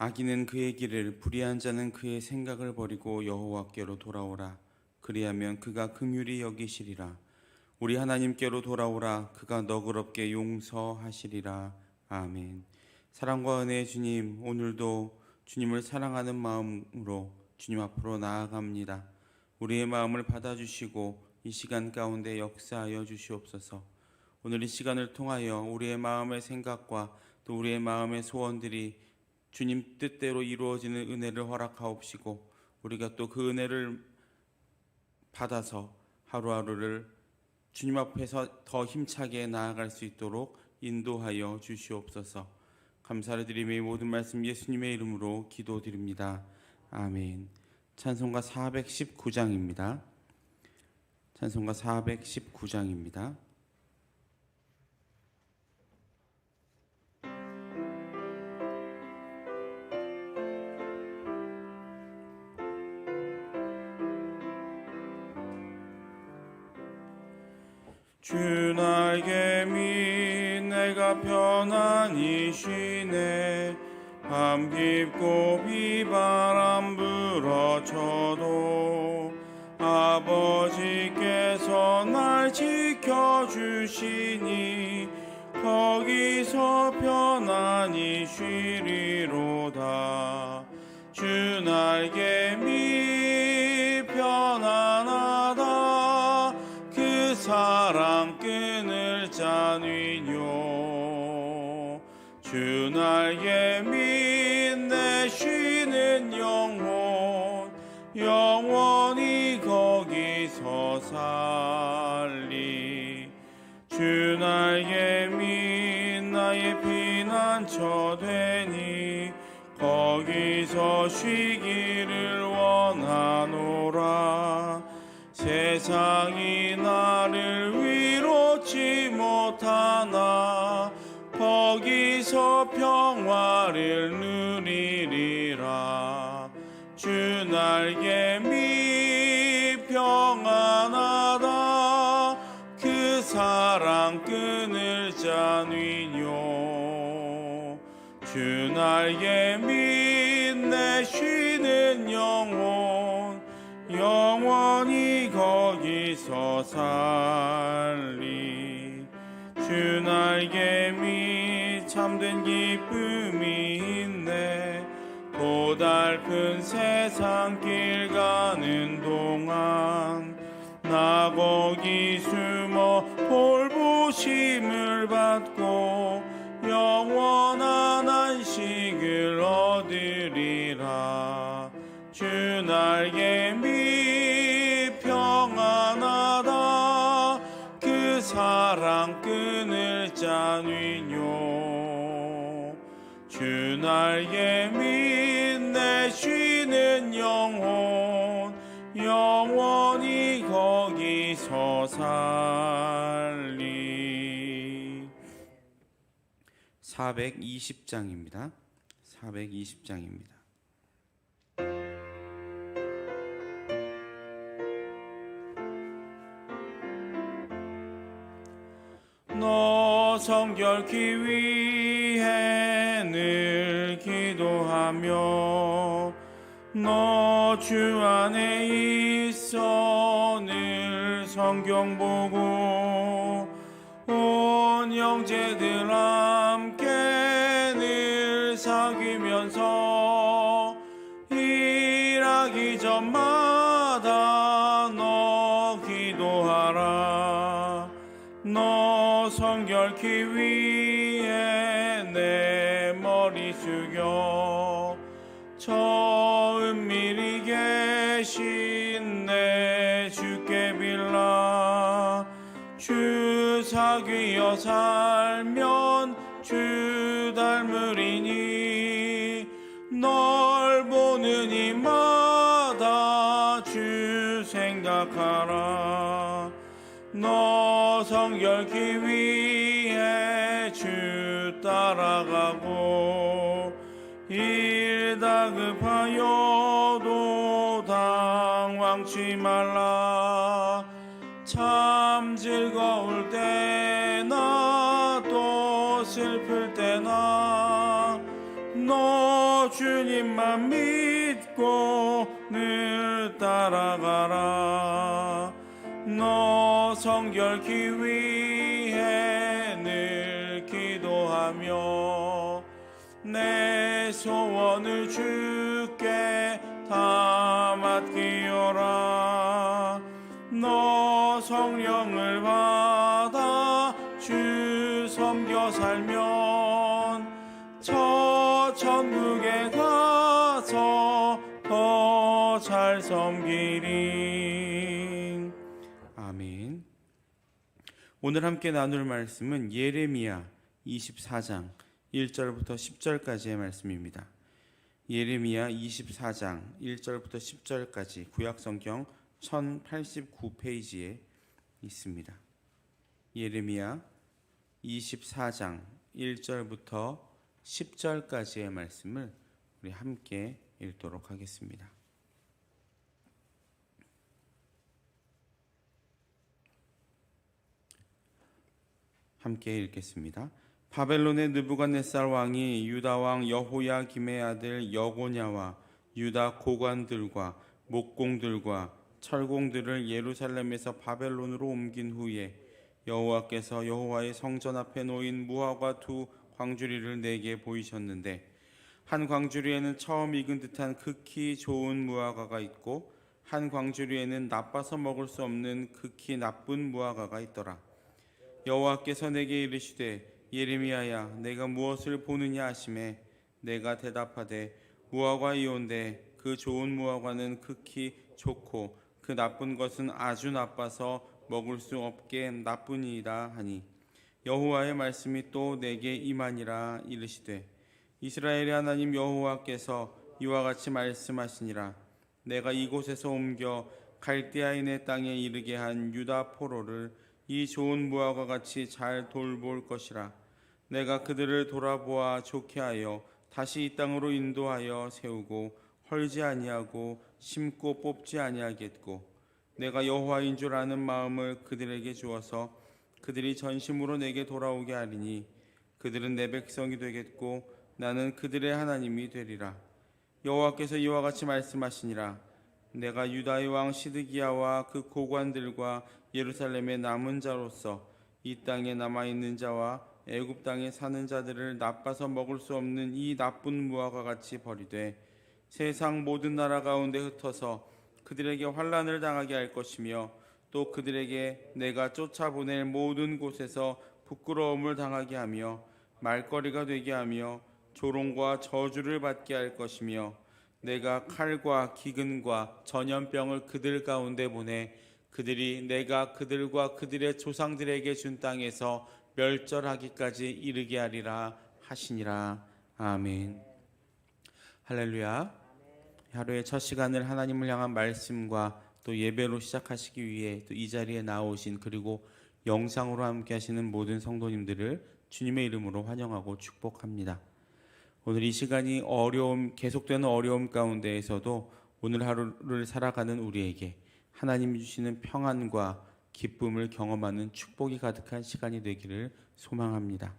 악인은 그의 길을, 불의한 자는 그의 생각을 버리고 여호와께로 돌아오라. 그리하면 그가 긍휼히 여기시리라. 우리 하나님께로 돌아오라. 그가 너그럽게 용서하시리라. 아멘. 사랑과 은혜의 주님, 오늘도 주님을 사랑하는 마음으로 주님 앞으로 나아갑니다. 우리의 마음을 받아주시고 이 시간 가운데 역사하여 주시옵소서. 오늘 이 시간을 통하여 우리의 마음의 생각과 또 우리의 마음의 소원들이 주님 뜻대로 이루어지는 은혜를 허락하옵시고, 우리가 또 그 은혜를 받아서 하루하루를 주님 앞에서 더 힘차게 나아갈 수 있도록 인도하여 주시옵소서. 감사를 드리며 이 모든 말씀 예수님의 이름으로 기도드립니다. 아멘. 찬송가 419장입니다. 찬송가 419장입니다. 주 날개미 내가 편안히 쉬네. 밤 깊고 비바람 불어쳐도 아버지께서 날 지켜주시니 거기서 편안히 쉬리로다. 주 날개미 편안하다. 그 사랑 끈을 짜니뇨. 주 날개미 내 쉬는 영혼 영원히 거기서 살리. 주 날개미 나의 피난처 되니 거기서 쉬기를 원하노라. 세상이 나를 위롭지 못하나 거기서 평화를 누리리라. 주 날개미 평안하다. 그 사랑 끈을 짜니뇨. 주 날개미 내 쉬는 영혼 영원히 거기서 살리. 주 날개미 참된 기쁨이 있네. 고달픈 세상 길 가는 동안 나 거기 숨어 볼보심을 받고 영원한 안식을 얻으리라. 주 날개미 평안하다. 그 사랑 끈을 짜니뇨. 주 날개미 내 쉬는 영혼 영원히 거기서 살리. 420장입니다. 420장입니다. 너 성결케 위해 늘 기도하며 너 주 안에 있어 늘 성경 보고 온 형제들 함께 늘 사귀면서 일하기 전마다 너 기도하라. 너 성결케 위해 내 머리 숙여 저 은밀히 계신 내 주께 빌라. 주 사귀어 살면 주 닮으리니 널 보는 이마다 주 생각하라. 너 성결케 위해 주 따라가고 일 다급하여도 당황치 말라. 참 즐거울 때나 또 슬플 때나 너 주님만 믿고 늘 따라가라. 너 성결케 위해 늘 기도하며 내 소원을 주께 다 맡기어라. 너 성령을 받아 주 섬겨 살면 저 천국에 가서 더 잘 섬기리. 아멘. 오늘 함께 나눌 말씀은 예레미야 24장 1절부터 10절까지의 말씀입니다. 예레미야 24장 1절부터 10절까지 구약성경 1089페이지에 있습니다. 예레미야 24장 1절부터 10절까지의 말씀을 우리 함께 읽도록 하겠습니다. 함께 읽겠습니다. 바벨론의 느부갓네살 왕이 유다 왕 여호야김의 아들 여고냐와 유다 고관들과 목공들과 철공들을 예루살렘에서 바벨론으로 옮긴 후에 여호와께서 여호와의 성전 앞에 놓인 무화과 두 광주리를 내게 보이셨는데 한 광주리에는 처음 익은 듯한 극히 좋은 무화과가 있고 한 광주리에는 나빠서 먹을 수 없는 극히 나쁜 무화과가 있더라. 여호와께서 내게 이르시되 예레미야야 내가 무엇을 보느냐 하시매 내가 대답하되 무화과이온데 그 좋은 무화과는 극히 좋고 그 나쁜 것은 아주 나빠서 먹을 수 없게 나쁘니이다 하니 여호와의 말씀이 또 내게 임하니라. 이르시되 이스라엘의 하나님 여호와께서 이와 같이 말씀하시니라. 내가 이곳에서 옮겨 갈대아인의 땅에 이르게 한 유다 포로를 이 좋은 무화과 같이 잘 돌볼 것이라. 내가 그들을 돌아보아 좋게 하여 다시 이 땅으로 인도하여 세우고 헐지 아니하고 심고 뽑지 아니하겠고 내가 여호와인 줄 아는 마음을 그들에게 주어서 그들이 전심으로 내게 돌아오게 하리니 그들은 내 백성이 되겠고 나는 그들의 하나님이 되리라. 여호와께서 이와 같이 말씀하시니라. 내가 유다의 왕 시드기야와 그 고관들과 예루살렘의 남은 자로서 이 땅에 남아있는 자와 애굽 땅에 사는 자들을 나빠서 먹을 수 없는 이 나쁜 무화과 같이 버리되 세상 모든 나라 가운데 흩어서 그들에게 환난을 당하게 할 것이며 또 그들에게 내가 쫓아보낼 모든 곳에서 부끄러움을 당하게 하며 말거리가 되게 하며 조롱과 저주를 받게 할 것이며 내가 칼과 기근과 전염병을 그들 가운데 보내 그들이 내가 그들과 그들의 조상들에게 준 땅에서 멸절하기까지 이르게 하리라 하시니라. 아멘. 할렐루야. 하루의 첫 시간을 하나님을 향한 말씀과 또 예배로 시작하시기 위해 또 이 자리에 나오신 그리고 영상으로 함께 하시는 모든 성도님들을 주님의 이름으로 환영하고 축복합니다. 오늘 이 시간이 계속되는 어려움 가운데에서도 오늘 하루를 살아가는 우리에게 하나님이 주시는 평안과 기쁨을 경험하는 축복이 가득한 시간이 되기를 소망합니다.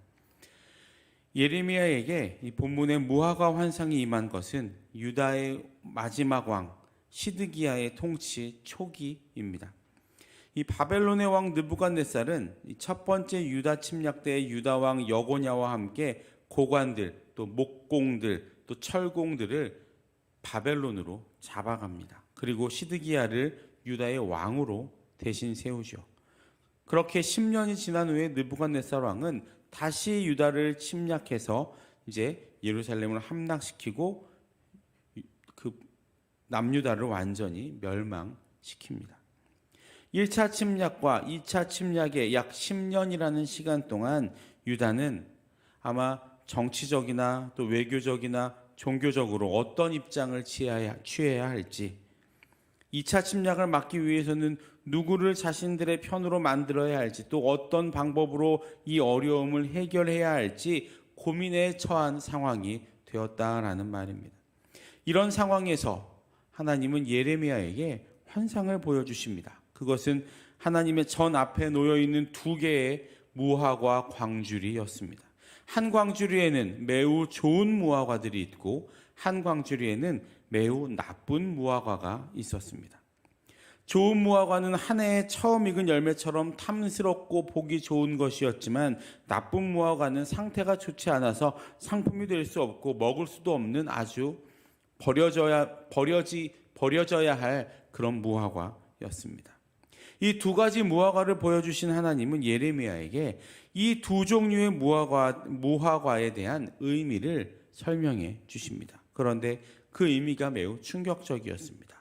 예레미야에게 이 본문의 무화과 환상이 임한 것은 유다의 마지막 왕 시드기야의 통치 초기입니다. 이 바벨론의 왕 느부갓네살은 첫 번째 유다 침략 때 유다 왕 여고냐와 함께 고관들, 또 목공들, 또 철공들을 바벨론으로 잡아갑니다. 그리고 시드기야를 유다의 왕으로 대신 세우죠. 그렇게 10년이 지난 후에 느부갓네살 왕은 다시 유다를 침략해서 이제 예루살렘을 함락시키고 그 남유다를 완전히 멸망시킵니다. 1차 침략과 2차 침략의 약 10년이라는 시간 동안 유다는 아마 정치적이나 또 외교적이나 종교적으로 어떤 입장을 취해야 할지, 2차 침략을 막기 위해서는 누구를 자신들의 편으로 만들어야 할지, 또 어떤 방법으로 이 어려움을 해결해야 할지 고민에 처한 상황이 되었다라는 말입니다. 이런 상황에서 하나님은 예레미야에게 환상을 보여주십니다. 그것은 하나님의 전 앞에 놓여있는 두 개의 무화과 광주리였습니다. 한 광주리에는 매우 좋은 무화과들이 있고 한 광주리에는 매우 나쁜 무화과가 있었습니다. 좋은 무화과는 한 해에 처음 익은 열매처럼 탐스럽고 보기 좋은 것이었지만 나쁜 무화과는 상태가 좋지 않아서 상품이 될 수 없고 먹을 수도 없는 아주 버려져야 할 그런 무화과였습니다. 이 두 가지 무화과를 보여주신 하나님은 예레미야에게 이 두 종류의 무화과에 대한 의미를 설명해 주십니다. 그런데 그 의미가 매우 충격적이었습니다.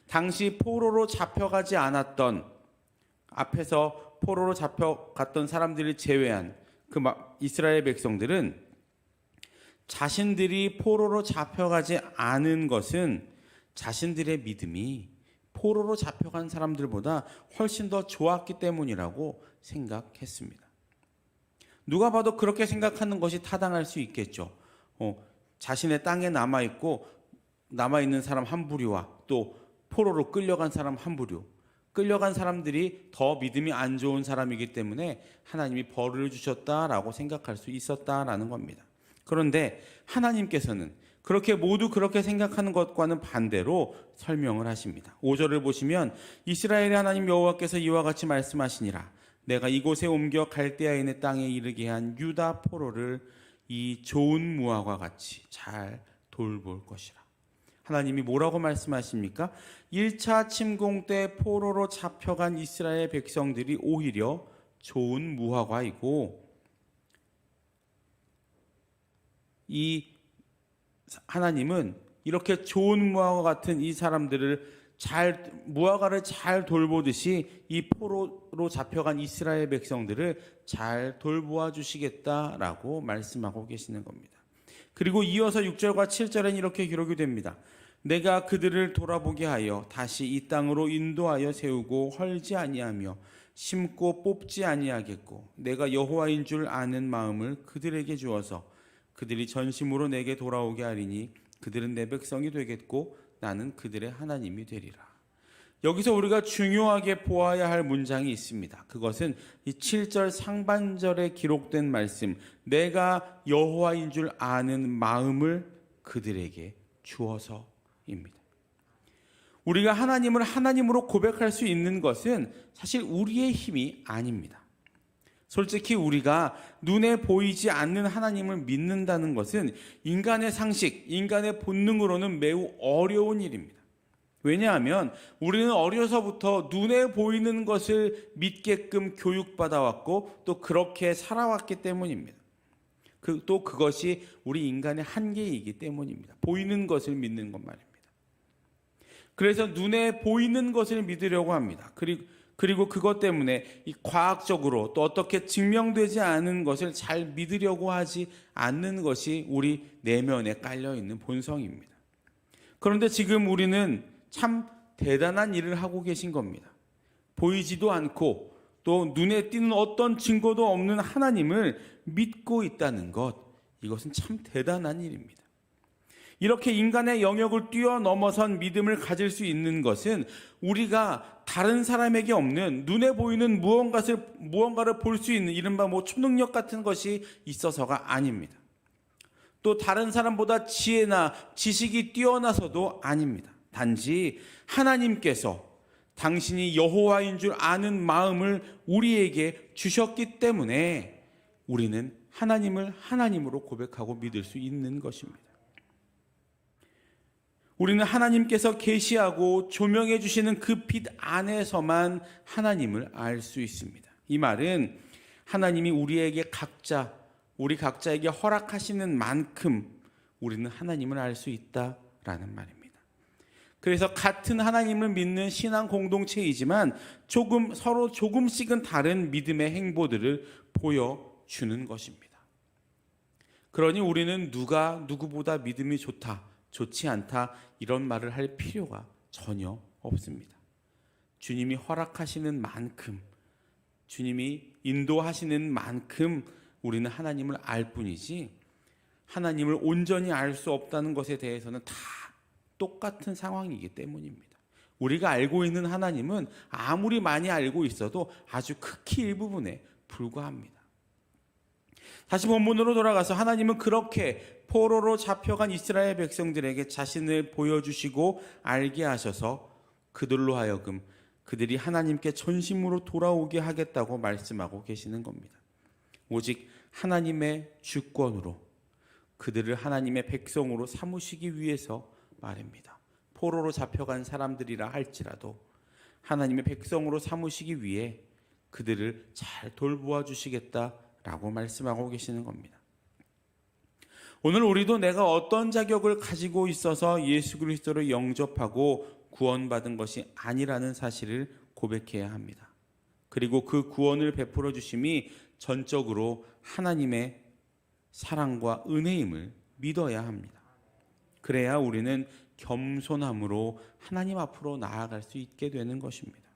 당시 포로로 잡혀가지 않았던, 앞에서 포로로 잡혀갔던 사람들을 제외한 그 이스라엘 백성들은 자신들이 포로로 잡혀가지 않은 것은 자신들의 믿음이 포로로 잡혀간 사람들보다 훨씬 더 좋았기 때문이라고 생각했습니다. 누가 봐도 그렇게 생각하는 것이 타당할 수 있겠죠. 자신의 땅에 남아있는 사람 한 부류와 또 포로로 끌려간 사람 한 부류, 끌려간 사람들이 더 믿음이 안 좋은 사람이기 때문에 하나님이 벌을 주셨다라고 생각할 수 있었다라는 겁니다. 그런데 하나님께서는 모두 그렇게 생각하는 것과는 반대로 설명을 하십니다. 5절을 보시면 이스라엘의 하나님 여호와께서 이와 같이 말씀하시니라. 내가 이곳에 옮겨 갈대아인의 땅에 이르게 한 유다 포로를 이 좋은 무화과 같이 잘 돌볼 것이라. 하나님이 뭐라고 말씀하십니까? 1차 침공 때 포로로 잡혀간 이스라엘 백성들이 오히려 좋은 무화과이고, 이 하나님은 이렇게 좋은 무화과 같은 이 사람들을 무화과를 잘 돌보듯이 이 포로로 잡혀간 이스라엘 백성들을 잘 돌보아 주시겠다라고 말씀하고 계시는 겁니다. 그리고 이어서 6절과 7절엔 이렇게 기록이 됩니다. 내가 그들을 돌아보게 하여 다시 이 땅으로 인도하여 세우고 헐지 아니하며 심고 뽑지 아니하겠고, 내가 여호와인 줄 아는 마음을 그들에게 주어서 그들이 전심으로 내게 돌아오게 하리니 그들은 내 백성이 되겠고 나는 그들의 하나님이 되리라. 여기서 우리가 중요하게 보아야 할 문장이 있습니다. 그것은 이 7절 상반절에 기록된 말씀, 내가 여호와인 줄 아는 마음을 그들에게 주어서입니다. 우리가 하나님을 하나님으로 고백할 수 있는 것은 사실 우리의 힘이 아닙니다. 솔직히 우리가 눈에 보이지 않는 하나님을 믿는다는 것은 인간의 상식, 인간의 본능으로는 매우 어려운 일입니다. 왜냐하면 우리는 어려서부터 눈에 보이는 것을 믿게끔 교육받아왔고 또 그렇게 살아왔기 때문입니다. 또 그것이 우리 인간의 한계이기 때문입니다. 보이는 것을 믿는 것 말입니다. 그래서 눈에 보이는 것을 믿으려고 합니다. 그리고 그것 때문에 이 과학적으로 또 어떻게 증명되지 않은 것을 잘 믿으려고 하지 않는 것이 우리 내면에 깔려있는 본성입니다. 그런데 지금 우리는 참 대단한 일을 하고 계신 겁니다. 보이지도 않고 또 눈에 띄는 어떤 증거도 없는 하나님을 믿고 있다는 것, 이것은 참 대단한 일입니다. 이렇게 인간의 영역을 뛰어넘어선 믿음을 가질 수 있는 것은 우리가 다른 사람에게 없는 눈에 보이는 무언가를 볼 수 있는 이른바 초능력 같은 것이 있어서가 아닙니다. 또 다른 사람보다 지혜나 지식이 뛰어나서도 아닙니다. 단지 하나님께서 당신이 여호와인 줄 아는 마음을 우리에게 주셨기 때문에 우리는 하나님을 하나님으로 고백하고 믿을 수 있는 것입니다. 우리는 하나님께서 계시하고 조명해 주시는 그 빛 안에서만 하나님을 알 수 있습니다. 이 말은 하나님이 우리 각자에게 허락하시는 만큼 우리는 하나님을 알 수 있다라는 말입니다. 그래서 같은 하나님을 믿는 신앙 공동체이지만 서로 조금씩은 다른 믿음의 행보들을 보여주는 것입니다. 그러니 우리는 누가 누구보다 믿음이 좋지 않다 이런 말을 할 필요가 전혀 없습니다. 주님이 허락하시는 만큼, 주님이 인도하시는 만큼 우리는 하나님을 알 뿐이지 하나님을 온전히 알 수 없다는 것에 대해서는 다 똑같은 상황이기 때문입니다. 우리가 알고 있는 하나님은 아무리 많이 알고 있어도 아주 극히 일부분에 불과합니다. 다시 본문으로 돌아가서 하나님은 그렇게 포로로 잡혀간 이스라엘 백성들에게 자신을 보여주시고 알게 하셔서 그들로 하여금 그들이 하나님께 전심으로 돌아오게 하겠다고 말씀하고 계시는 겁니다. 오직 하나님의 주권으로 그들을 하나님의 백성으로 삼으시기 위해서 말입니다. 포로로 잡혀간 사람들이라 할지라도 하나님의 백성으로 삼으시기 위해 그들을 잘 돌보아 주시겠다라고 말씀하고 계시는 겁니다. 오늘 우리도 내가 어떤 자격을 가지고 있어서 예수 그리스도를 영접하고 구원받은 것이 아니라는 사실을 고백해야 합니다. 그리고 그 구원을 베풀어 주심이 전적으로 하나님의 사랑과 은혜임을 믿어야 합니다. 그래야 우리는 겸손함으로 하나님 앞으로 나아갈 수 있게 되는 것입니다.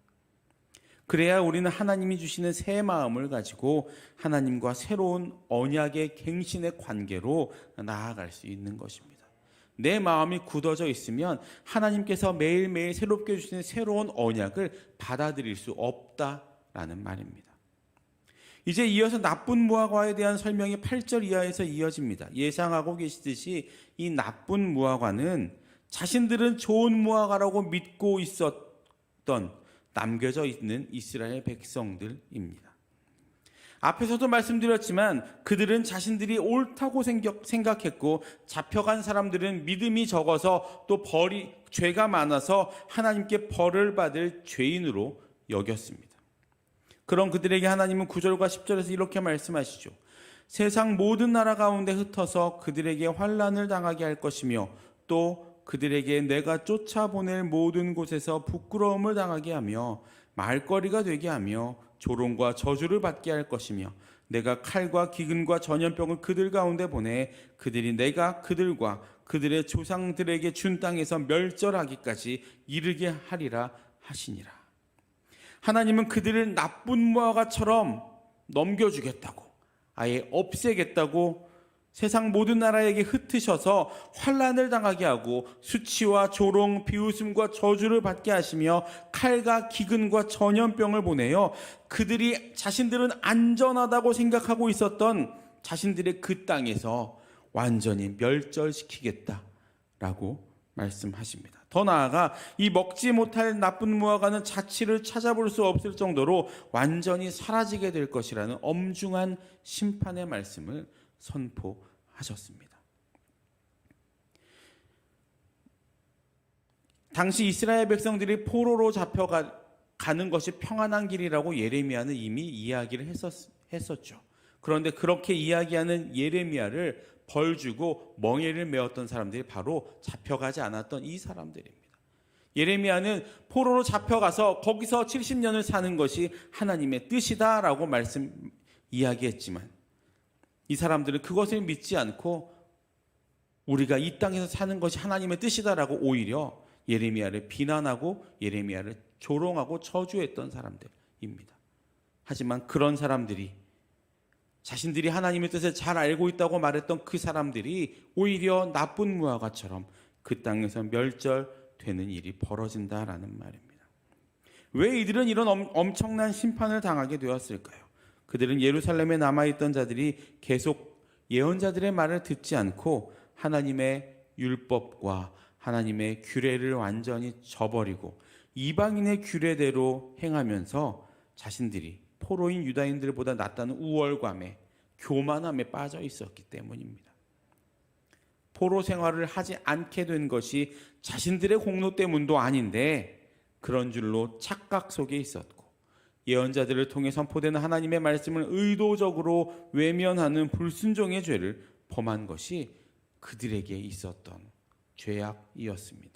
그래야 우리는 하나님이 주시는 새 마음을 가지고 하나님과 새로운 언약의 갱신의 관계로 나아갈 수 있는 것입니다. 내 마음이 굳어져 있으면 하나님께서 매일매일 새롭게 주시는 새로운 언약을 받아들일 수 없다라는 말입니다. 이제 이어서 나쁜 무화과에 대한 설명이 8절 이하에서 이어집니다. 예상하고 계시듯이 이 나쁜 무화과는 자신들은 좋은 무화과라고 믿고 있었던 남겨져 있는 이스라엘 백성들입니다. 앞에서도 말씀드렸지만 그들은 자신들이 옳다고 생각했고 잡혀간 사람들은 믿음이 적어서 또 죄가 많아서 하나님께 벌을 받을 죄인으로 여겼습니다. 그런 그들에게 하나님은 9절과 10절에서 이렇게 말씀하시죠. 세상 모든 나라 가운데 흩어서 그들에게 환난을 당하게 할 것이며 또 그들에게 내가 쫓아보낼 모든 곳에서 부끄러움을 당하게 하며 말거리가 되게 하며 조롱과 저주를 받게 할 것이며 내가 칼과 기근과 전염병을 그들 가운데 보내 그들이 내가 그들과 그들의 조상들에게 준 땅에서 멸절하기까지 이르게 하리라 하시니라. 하나님은 그들을 나쁜 무화과처럼 넘겨주겠다고, 아예 없애겠다고 세상 모든 나라에게 흩으셔서 환난을 당하게 하고 수치와 조롱, 비웃음과 저주를 받게 하시며 칼과 기근과 전염병을 보내요. 그들이 자신들은 안전하다고 생각하고 있었던 자신들의 그 땅에서 완전히 멸절시키겠다라고 말씀하십니다. 더 나아가 이 먹지 못할 나쁜 무화과는 자취를 찾아볼 수 없을 정도로 완전히 사라지게 될 것이라는 엄중한 심판의 말씀을 선포하셨습니다. 당시 이스라엘 백성들이 포로로 잡혀가는 것이 평안한 길이라고 예레미야는 이미 이야기를 했었죠. 그런데 그렇게 이야기하는 예레미야를 벌주고 멍에를 메었던 사람들이 바로 잡혀가지 않았던 이 사람들입니다. 예레미야는 포로로 잡혀가서 거기서 70년을 사는 것이 하나님의 뜻이다라고 이야기했지만 이 사람들은 그것을 믿지 않고 우리가 이 땅에서 사는 것이 하나님의 뜻이다라고 오히려 예레미야를 비난하고 예레미야를 조롱하고 저주했던 사람들입니다. 하지만 그런 사람들이 자신들이 하나님의 뜻을 잘 알고 있다고 말했던 그 사람들이 오히려 나쁜 무화과처럼 그 땅에서 멸절되는 일이 벌어진다라는 말입니다. 왜 이들은 이런 엄청난 심판을 당하게 되었을까요? 그들은 예루살렘에 남아있던 자들이 계속 예언자들의 말을 듣지 않고 하나님의 율법과 하나님의 규례를 완전히 저버리고 이방인의 규례대로 행하면서 자신들이 포로인 유다인들보다 낫다는 우월감에 교만함에 빠져 있었기 때문입니다. 포로 생활을 하지 않게 된 것이 자신들의 공로 때문도 아닌데 그런 줄로 착각 속에 있었고 예언자들을 통해 선포되는 하나님의 말씀을 의도적으로 외면하는 불순종의 죄를 범한 것이 그들에게 있었던 죄악이었습니다.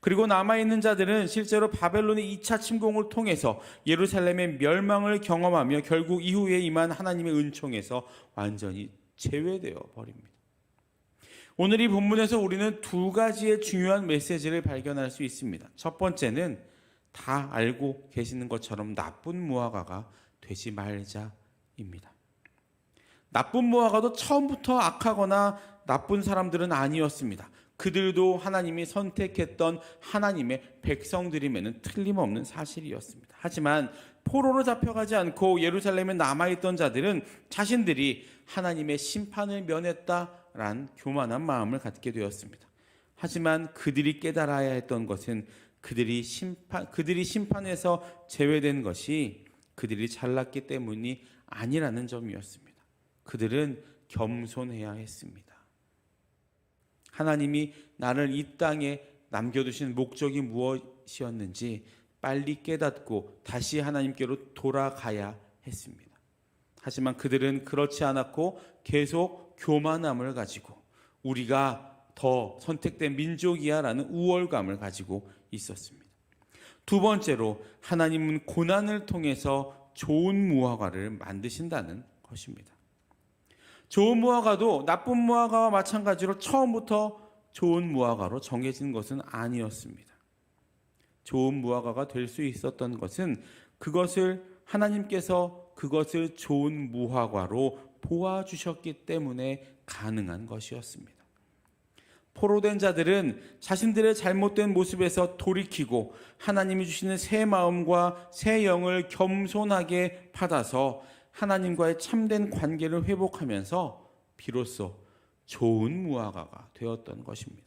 그리고 남아있는 자들은 실제로 바벨론의 2차 침공을 통해서 예루살렘의 멸망을 경험하며 결국 이후에 임한 하나님의 은총에서 완전히 제외되어 버립니다. 오늘 이 본문에서 우리는 두 가지의 중요한 메시지를 발견할 수 있습니다. 첫 번째는 다 알고 계시는 것처럼 나쁜 무화과가 되지 말자입니다. 나쁜 무화과도 처음부터 악하거나 나쁜 사람들은 아니었습니다. 그들도 하나님이 선택했던 하나님의 백성들임에는 틀림없는 사실이었습니다. 하지만 포로로 잡혀가지 않고 예루살렘에 남아있던 자들은 자신들이 하나님의 심판을 면했다 란 교만한 마음을 갖게 되었습니다. 하지만 그들이 깨달아야 했던 것은 그들이 심판에서 제외된 것이 그들이 잘났기 때문이 아니라는 점이었습니다. 그들은 겸손해야 했습니다. 하나님이 나를 이 땅에 남겨두신 목적이 무엇이었는지 빨리 깨닫고 다시 하나님께로 돌아가야 했습니다. 하지만 그들은 그렇지 않았고 계속 교만함을 가지고 우리가 더 선택된 민족이야 라는 우월감을 가지고 있었습니다. 두 번째로 하나님은 고난을 통해서 좋은 무화과를 만드신다는 것입니다. 좋은 무화과도 나쁜 무화과와 마찬가지로 처음부터 좋은 무화과로 정해진 것은 아니었습니다. 좋은 무화과가 될 수 있었던 것은 하나님께서 그것을 좋은 무화과로 보아주셨기 때문에 가능한 것이었습니다. 포로된 자들은 자신들의 잘못된 모습에서 돌이키고 하나님이 주시는 새 마음과 새 영을 겸손하게 받아서 하나님과의 참된 관계를 회복하면서 비로소 좋은 무화과가 되었던 것입니다.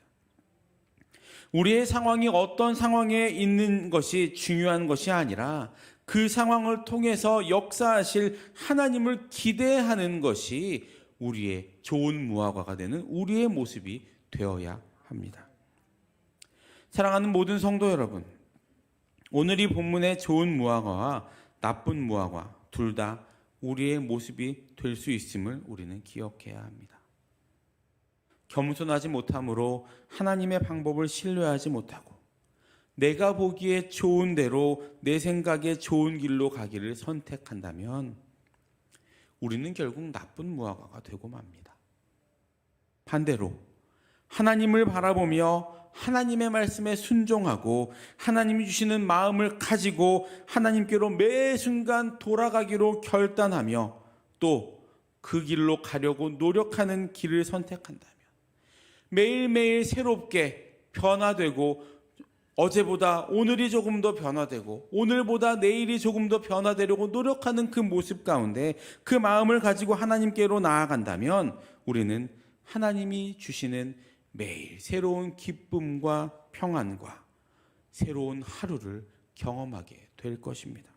우리의 상황이 어떤 상황에 있는 것이 중요한 것이 아니라 그 상황을 통해서 역사하실 하나님을 기대하는 것이 우리의 좋은 무화과가 되는 우리의 모습이 되어야 합니다. 사랑하는 모든 성도 여러분, 오늘 이 본문의 좋은 무화과와 나쁜 무화과 둘 다 우리의 모습이 될 수 있음을 우리는 기억해야 합니다. 겸손하지 못함으로 하나님의 방법을 신뢰하지 못하고 내가 보기에 좋은 대로 내 생각에 좋은 길로 가기를 선택한다면 우리는 결국 나쁜 무화과가 되고 맙니다. 반대로 하나님을 바라보며 하나님의 말씀에 순종하고 하나님이 주시는 마음을 가지고 하나님께로 매 순간 돌아가기로 결단하며 또 그 길로 가려고 노력하는 길을 선택한다면 매일매일 새롭게 변화되고 어제보다 오늘이 조금 더 변화되고 오늘보다 내일이 조금 더 변화되려고 노력하는 그 모습 가운데 그 마음을 가지고 하나님께로 나아간다면 우리는 하나님이 주시는 매일 새로운 기쁨과 평안과 새로운 하루를 경험하게 될 것입니다.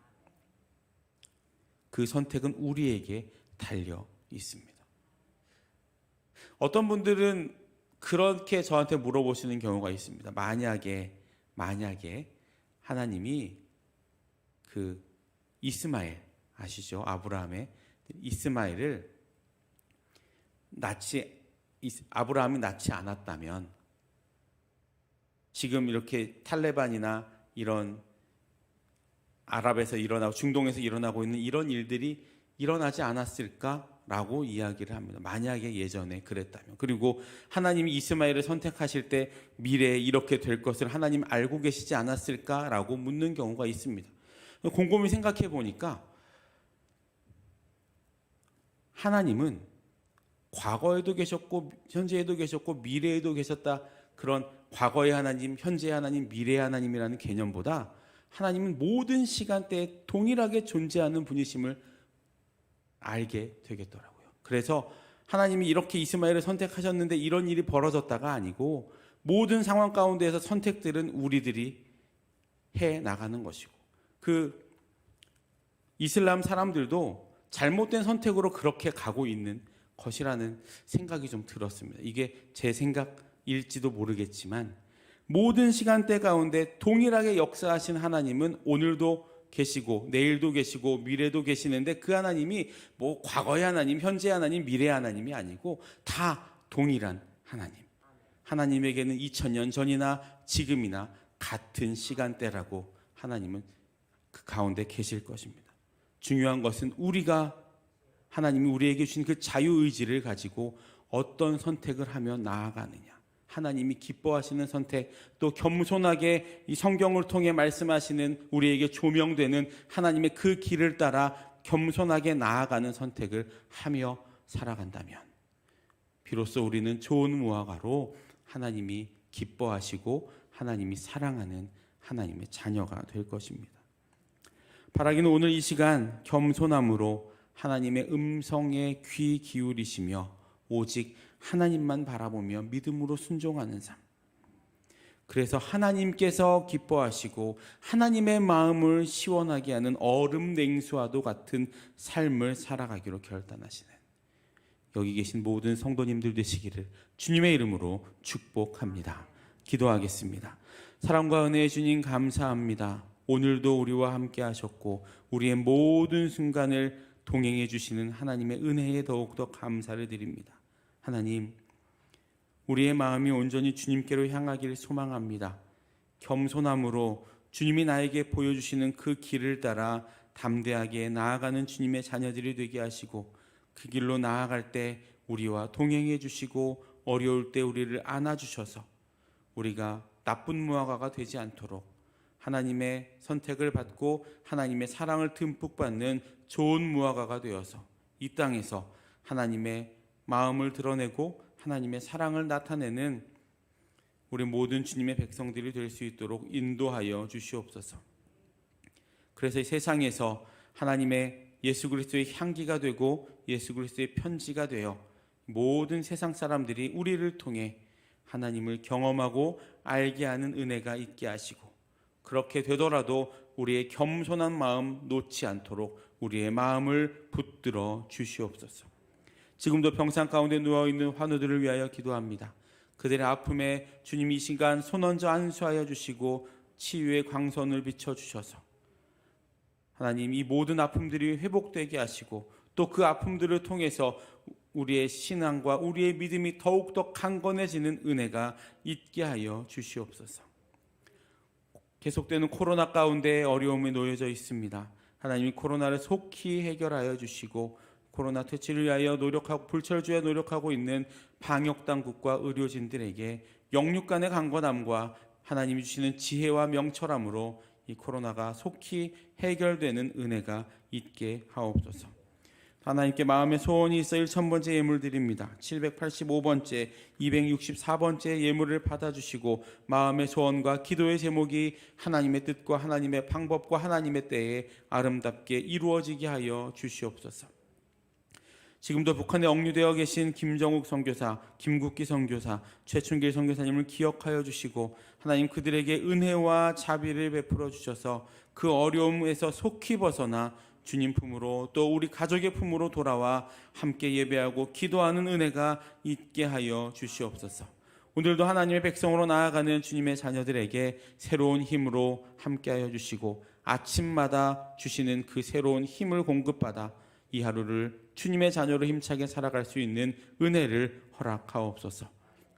그 선택은 우리에게 달려 있습니다. 어떤 분들은 그렇게 저한테 물어보시는 경우가 있습니다. 만약에 하나님이 그 이스마엘 아시죠? 아브라함의 이스마엘을 아브라함이 낳지 않았다면 지금 이렇게 탈레반이나 이런 아랍에서 일어나고 중동에서 일어나고 있는 이런 일들이 일어나지 않았을까라고 이야기를 합니다. 만약에 예전에 그랬다면. 그리고 하나님이 이스마엘을 선택하실 때 미래에 이렇게 될 것을 하나님 알고 계시지 않았을까라고 묻는 경우가 있습니다. 곰곰이 생각해 보니까 하나님은 과거에도 계셨고 현재에도 계셨고 미래에도 계셨다. 그런 과거의 하나님, 현재의 하나님, 미래의 하나님이라는 개념보다 하나님은 모든 시간대에 동일하게 존재하는 분이심을 알게 되겠더라고요. 그래서 하나님이 이렇게 이스마엘을 선택하셨는데 이런 일이 벌어졌다가 아니고 모든 상황 가운데에서 선택들은 우리들이 해 나가는 것이고 그 이슬람 사람들도 잘못된 선택으로 그렇게 가고 있는 것이라는 생각이 좀 들었습니다. 이게 제 생각일지도 모르겠지만 모든 시간대 가운데 동일하게 역사하신 하나님은 오늘도 계시고 내일도 계시고 미래도 계시는데 그 하나님이 뭐 과거의 하나님, 현재의 하나님, 미래의 하나님이 아니고 다 동일한 하나님. 하나님에게는 2000년 전이나 지금이나 같은 시간대라고 하나님은 그 가운데 계실 것입니다. 중요한 것은 하나님이 우리에게 주신 그 자유의지를 가지고 어떤 선택을 하며 나아가느냐. 하나님이 기뻐하시는 선택, 또 겸손하게 이 성경을 통해 말씀하시는 우리에게 조명되는 하나님의 그 길을 따라 겸손하게 나아가는 선택을 하며 살아간다면 비로소 우리는 좋은 무화과로 하나님이 기뻐하시고 하나님이 사랑하는 하나님의 자녀가 될 것입니다. 바라기는 오늘 이 시간 겸손함으로 하나님의 음성에 귀 기울이시며 오직 하나님만 바라보며 믿음으로 순종하는 삶. 그래서 하나님께서 기뻐하시고 하나님의 마음을 시원하게 하는 얼음 냉수와도 같은 삶을 살아가기로 결단하시는 여기 계신 모든 성도님들 되시기를 주님의 이름으로 축복합니다. 기도하겠습니다. 사랑과 은혜의 주님 감사합니다. 오늘도 우리와 함께 하셨고 우리의 모든 순간을 동행해 주시는 하나님의 은혜에 더욱더 감사를 드립니다. 하나님, 우리의 마음이 온전히 주님께로 향하기를 소망합니다. 겸손함으로 주님이 나에게 보여주시는 그 길을 따라 담대하게 나아가는 주님의 자녀들이 되게 하시고 그 길로 나아갈 때 우리와 동행해 주시고 어려울 때 우리를 안아주셔서 우리가 나쁜 무화과가 되지 않도록 하나님의 선택을 받고 하나님의 사랑을 듬뿍 받는 좋은 무화과가 되어서 이 땅에서 하나님의 마음을 드러내고 하나님의 사랑을 나타내는 우리 모든 주님의 백성들이 될 수 있도록 인도하여 주시옵소서. 그래서 이 세상에서 하나님의 예수 그리스도의 향기가 되고 예수 그리스도의 편지가 되어 모든 세상 사람들이 우리를 통해 하나님을 경험하고 알게 하는 은혜가 있게 하시고 그렇게 되더라도 우리의 겸손한 마음 놓지 않도록 우리의 마음을 붙들어 주시옵소서. 지금도 병상 가운데 누워있는 환우들을 위하여 기도합니다. 그들의 아픔에 주님이 이 시간 손얹어 안수하여 주시고 치유의 광선을 비춰주셔서 하나님 이 모든 아픔들이 회복되게 하시고 또 그 아픔들을 통해서 우리의 신앙과 우리의 믿음이 더욱더 강건해지는 은혜가 있게 하여 주시옵소서. 계속되는 코로나 가운데 어려움에 놓여져 있습니다. 하나님이 코로나를 속히 해결하여 주시고 코로나 퇴치를 위하여 노력하고 불철주야 노력하고 있는 방역당국과 의료진들에게 영육간의 강건함과 하나님이 주시는 지혜와 명철함으로 이 코로나가 속히 해결되는 은혜가 있게 하옵소서. 하나님께 마음의 소원이 있어 1000번째 예물 드립니다. 785번째, 264번째 예물을 받아주시고 마음의 소원과 기도의 제목이 하나님의 뜻과 하나님의 방법과 하나님의 때에 아름답게 이루어지게 하여 주시옵소서. 지금도 북한에 억류되어 계신 김정욱 선교사, 김국기 선교사, 최춘길 선교사님을 기억하여 주시고 하나님 그들에게 은혜와 자비를 베풀어 주셔서 그 어려움에서 속히 벗어나 주님 품으로 또 우리 가족의 품으로 돌아와 함께 예배하고 기도하는 은혜가 있게 하여 주시옵소서. 오늘도 하나님의 백성으로 나아가는 주님의 자녀들에게 새로운 힘으로 함께 하여 주시고 아침마다 주시는 그 새로운 힘을 공급받아 이 하루를 주님의 자녀로 힘차게 살아갈 수 있는 은혜를 허락하옵소서.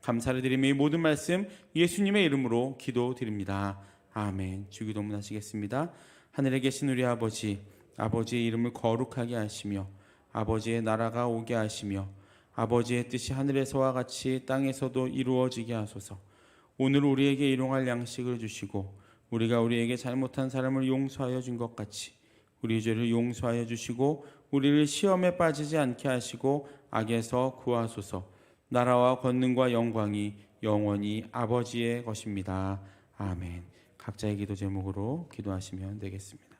감사를 드리며 이 모든 말씀 예수님의 이름으로 기도드립니다. 아멘. 주기도문 하시겠습니다. 하늘에 계신 우리 아버지, 아버지의 이름을 거룩하게 하시며 아버지의 나라가 오게 하시며 아버지의 뜻이 하늘에서와 같이 땅에서도 이루어지게 하소서. 오늘 우리에게 일용할 양식을 주시고 우리가 우리에게 잘못한 사람을 용서하여 준 것 같이 우리 죄를 용서하여 주시고 우리를 시험에 빠지지 않게 하시고 악에서 구하소서. 나라와 권능과 영광이 영원히 아버지의 것입니다. 아멘. 각자의 기도 제목으로 기도하시면 되겠습니다.